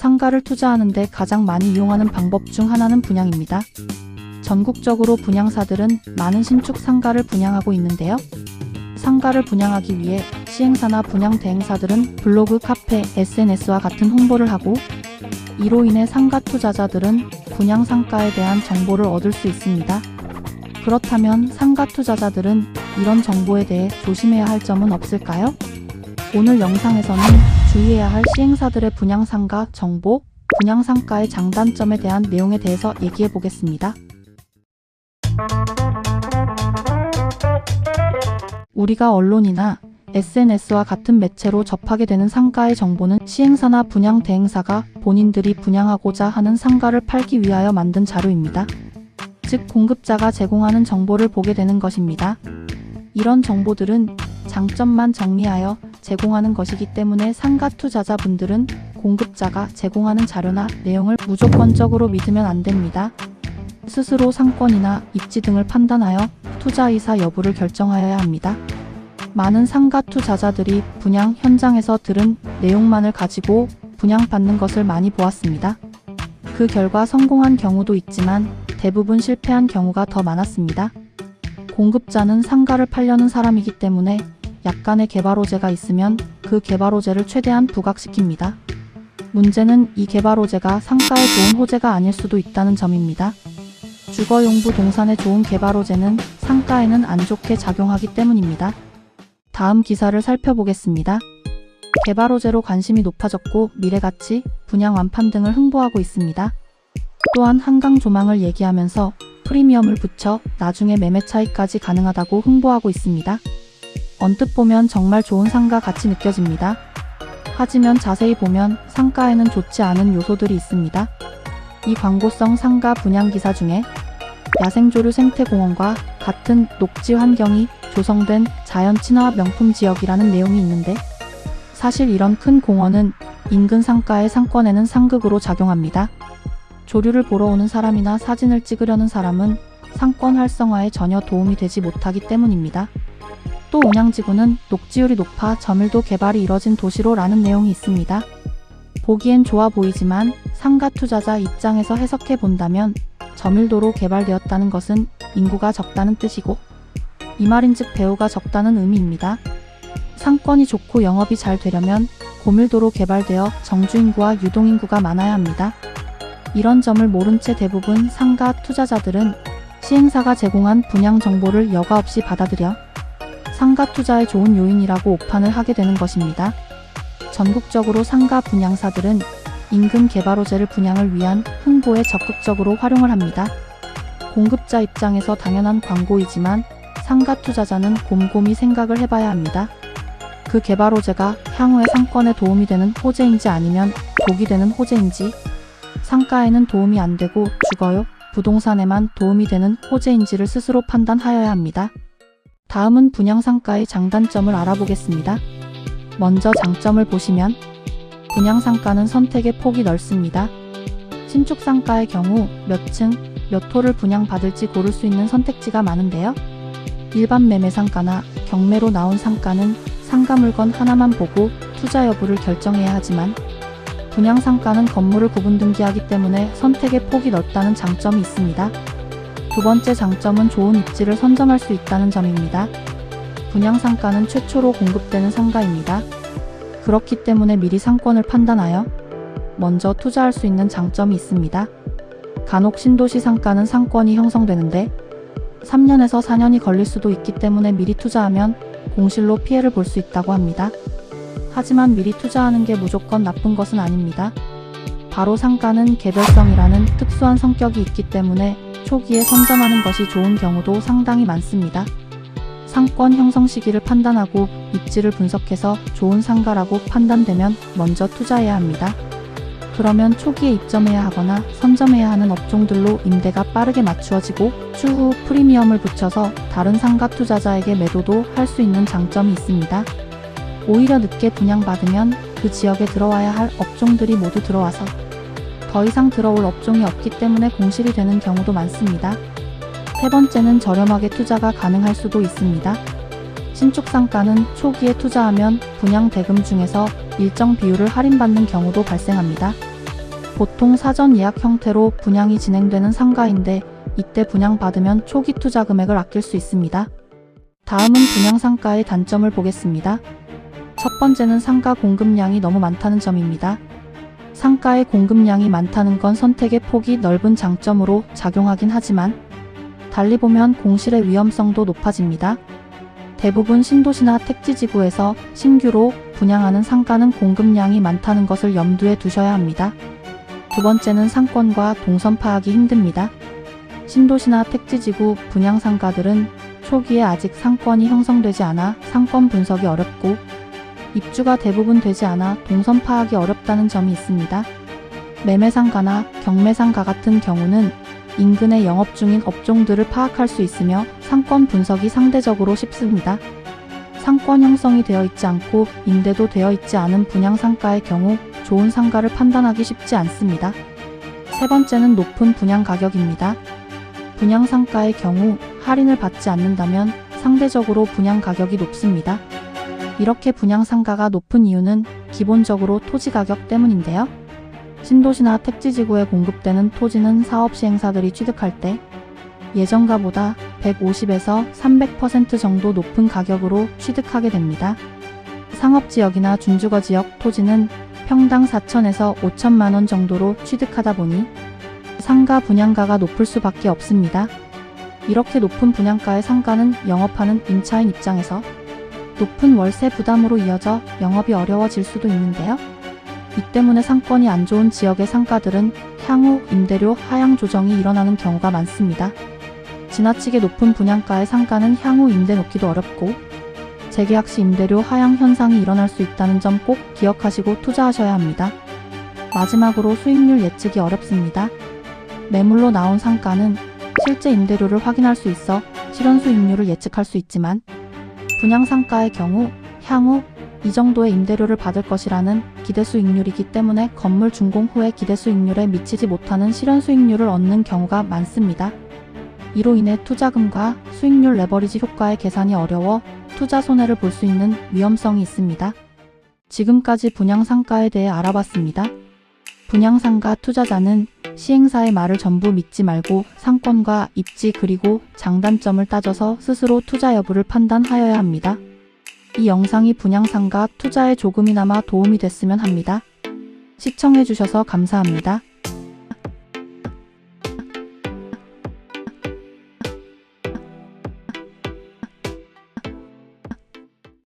상가를 투자하는 데 가장 많이 이용하는 방법 중 하나는 분양입니다. 전국적으로 분양사들은 많은 신축 상가를 분양하고 있는데요. 상가를 분양하기 위해 시행사나 분양 대행사들은 블로그, 카페, SNS와 같은 홍보를 하고, 이로 인해 상가 투자자들은 분양 상가에 대한 정보를 얻을 수 있습니다. 그렇다면 상가 투자자들은 이런 정보에 대해 조심해야 할 점은 없을까요? 오늘 영상에서는 주의해야 할 시행사들의 분양 상가 정보, 분양 상가의 장단점에 대한 내용에 대해서 얘기해 보겠습니다. 우리가 언론이나 SNS와 같은 매체로 접하게 되는 상가의 정보는 시행사나 분양 대행사가 본인들이 분양하고자 하는 상가를 팔기 위하여 만든 자료입니다. 즉, 공급자가 제공하는 정보를 보게 되는 것입니다. 이런 정보들은 장점만 정리하여 제공하는 것이기 때문에 상가 투자자분들은 공급자가 제공하는 자료나 내용을 무조건적으로 믿으면 안 됩니다. 스스로 상권이나 입지 등을 판단하여 투자 의사 여부를 결정하여야 합니다. 많은 상가 투자자들이 분양 현장에서 들은 내용만을 가지고 분양받는 것을 많이 보았습니다. 그 결과 성공한 경우도 있지만 대부분 실패한 경우가 더 많았습니다. 공급자는 상가를 팔려는 사람이기 때문에 약간의 개발호재가 있으면 그 개발호재를 최대한 부각시킵니다. 문제는 이 개발호재가 상가에 좋은 호재가 아닐 수도 있다는 점입니다. 주거용 부동산의 좋은 개발호재는 상가에는 안 좋게 작용하기 때문입니다. 다음 기사를 살펴보겠습니다. 개발호재로 관심이 높아졌고 미래가치, 분양 완판 등을 홍보하고 있습니다. 또한 한강 조망을 얘기하면서 프리미엄을 붙여 나중에 매매 차익까지 가능하다고 홍보하고 있습니다. 언뜻 보면 정말 좋은 상가 같이 느껴집니다. 하지만 자세히 보면 상가에는 좋지 않은 요소들이 있습니다. 이 광고성 상가 분양 기사 중에 야생조류 생태공원과 같은 녹지 환경이 조성된 자연 친화 명품 지역이라는 내용이 있는데, 사실 이런 큰 공원은 인근 상가의 상권에는 상극으로 작용합니다. 조류를 보러 오는 사람이나 사진을 찍으려는 사람은 상권 활성화에 전혀 도움이 되지 못하기 때문입니다. 또 온양지구는 녹지율이 높아 저밀도 개발이 이뤄진 도시로 라는 내용이 있습니다. 보기엔 좋아 보이지만 상가 투자자 입장에서 해석해 본다면 저밀도로 개발되었다는 것은 인구가 적다는 뜻이고, 이 말인즉 배우가 적다는 의미입니다. 상권이 좋고 영업이 잘 되려면 고밀도로 개발되어 정주인구와 유동인구가 많아야 합니다. 이런 점을 모른 채 대부분 상가 투자자들은 시행사가 제공한 분양 정보를 여과 없이 받아들여 상가 투자에 좋은 요인이라고 오판을 하게 되는 것입니다. 전국적으로 상가 분양사들은 인근 개발호재를 분양을 위한 홍보에 적극적으로 활용을 합니다. 공급자 입장에서 당연한 광고이지만 상가 투자자는 곰곰이 생각을 해봐야 합니다. 그 개발호재가 향후의 상권에 도움이 되는 호재인지 아니면 독이 되는 호재인지, 상가에는 도움이 안 되고 주거용, 부동산에만 도움이 되는 호재인지를 스스로 판단하여야 합니다. 다음은 분양상가의 장단점을 알아보겠습니다. 먼저 장점을 보시면 분양상가는 선택의 폭이 넓습니다. 신축상가의 경우 몇 층, 몇 호를 분양받을지 고를 수 있는 선택지가 많은데요. 일반 매매상가나 경매로 나온 상가는 상가 물건 하나만 보고 투자 여부를 결정해야 하지만, 분양상가는 건물을 구분 등기하기 때문에 선택의 폭이 넓다는 장점이 있습니다. 두 번째 장점은 좋은 입지를 선점할 수 있다는 점입니다. 분양상가는 최초로 공급되는 상가입니다. 그렇기 때문에 미리 상권을 판단하여 먼저 투자할 수 있는 장점이 있습니다. 간혹 신도시 상가는 상권이 형성되는데 3년에서 4년이 걸릴 수도 있기 때문에 미리 투자하면 공실로 피해를 볼 수 있다고 합니다. 하지만 미리 투자하는 게 무조건 나쁜 것은 아닙니다. 바로 상가는 개별성이라는 특수한 성격이 있기 때문에 초기에 선점하는 것이 좋은 경우도 상당히 많습니다. 상권 형성 시기를 판단하고 입지를 분석해서 좋은 상가라고 판단되면 먼저 투자해야 합니다. 그러면 초기에 입점해야 하거나 선점해야 하는 업종들로 임대가 빠르게 맞추어지고 추후 프리미엄을 붙여서 다른 상가 투자자에게 매도도 할 수 있는 장점이 있습니다. 오히려 늦게 분양받으면 그 지역에 들어와야 할 업종들이 모두 들어와서 더 이상 들어올 업종이 없기 때문에 공실이 되는 경우도 많습니다. 세 번째는 저렴하게 투자가 가능할 수도 있습니다. 신축 상가는 초기에 투자하면 분양 대금 중에서 일정 비율을 할인받는 경우도 발생합니다. 보통 사전 예약 형태로 분양이 진행되는 상가인데 이때 분양받으면 초기 투자 금액을 아낄 수 있습니다. 다음은 분양 상가의 단점을 보겠습니다. 첫 번째는 상가 공급량이 너무 많다는 점입니다. 상가의 공급량이 많다는 건 선택의 폭이 넓은 장점으로 작용하긴 하지만 달리 보면 공실의 위험성도 높아집니다. 대부분 신도시나 택지지구에서 신규로 분양하는 상가는 공급량이 많다는 것을 염두에 두셔야 합니다. 두 번째는 상권과 동선 파악이 힘듭니다. 신도시나 택지지구 분양 상가들은 초기에 아직 상권이 형성되지 않아 상권 분석이 어렵고 입주가 대부분 되지 않아 동선 파악이 어렵다는 점이 있습니다. 매매상가나 경매상가 같은 경우는 인근에 영업 중인 업종들을 파악할 수 있으며 상권 분석이 상대적으로 쉽습니다. 상권 형성이 되어 있지 않고 임대도 되어 있지 않은 분양 상가의 경우 좋은 상가를 판단하기 쉽지 않습니다. 세 번째는 높은 분양 가격입니다. 분양 상가의 경우 할인을 받지 않는다면 상대적으로 분양 가격이 높습니다. 이렇게 분양 상가가 높은 이유는 기본적으로 토지 가격 때문인데요. 신도시나 택지지구에 공급되는 토지는 사업 시행사들이 취득할 때 예정가보다 150에서 300% 정도 높은 가격으로 취득하게 됩니다. 상업지역이나 준주거지역 토지는 평당 4천에서 5천만 원 정도로 취득하다 보니 상가 분양가가 높을 수밖에 없습니다. 이렇게 높은 분양가의 상가는 영업하는 임차인 입장에서 높은 월세 부담으로 이어져 영업이 어려워질 수도 있는데요. 이 때문에 상권이 안 좋은 지역의 상가들은 향후 임대료 하향 조정이 일어나는 경우가 많습니다. 지나치게 높은 분양가의 상가는 향후 임대 놓기도 어렵고 재계약 시 임대료 하향 현상이 일어날 수 있다는 점 꼭 기억하시고 투자하셔야 합니다. 마지막으로 수익률 예측이 어렵습니다. 매물로 나온 상가는 실제 임대료를 확인할 수 있어 실현 수익률을 예측할 수 있지만 분양 상가의 경우 향후 이 정도의 임대료를 받을 것이라는 기대 수익률이기 때문에 건물 준공 후에 기대 수익률에 미치지 못하는 실현 수익률을 얻는 경우가 많습니다. 이로 인해 투자금과 수익률 레버리지 효과의 계산이 어려워 투자 손해를 볼 수 있는 위험성이 있습니다. 지금까지 분양상가에 대해 알아봤습니다. 분양상가 투자자는 시행사의 말을 전부 믿지 말고 상권과 입지 그리고 장단점을 따져서 스스로 투자 여부를 판단하여야 합니다. 이 영상이 분양상가 투자에 조금이나마 도움이 됐으면 합니다. 시청해주셔서 감사합니다.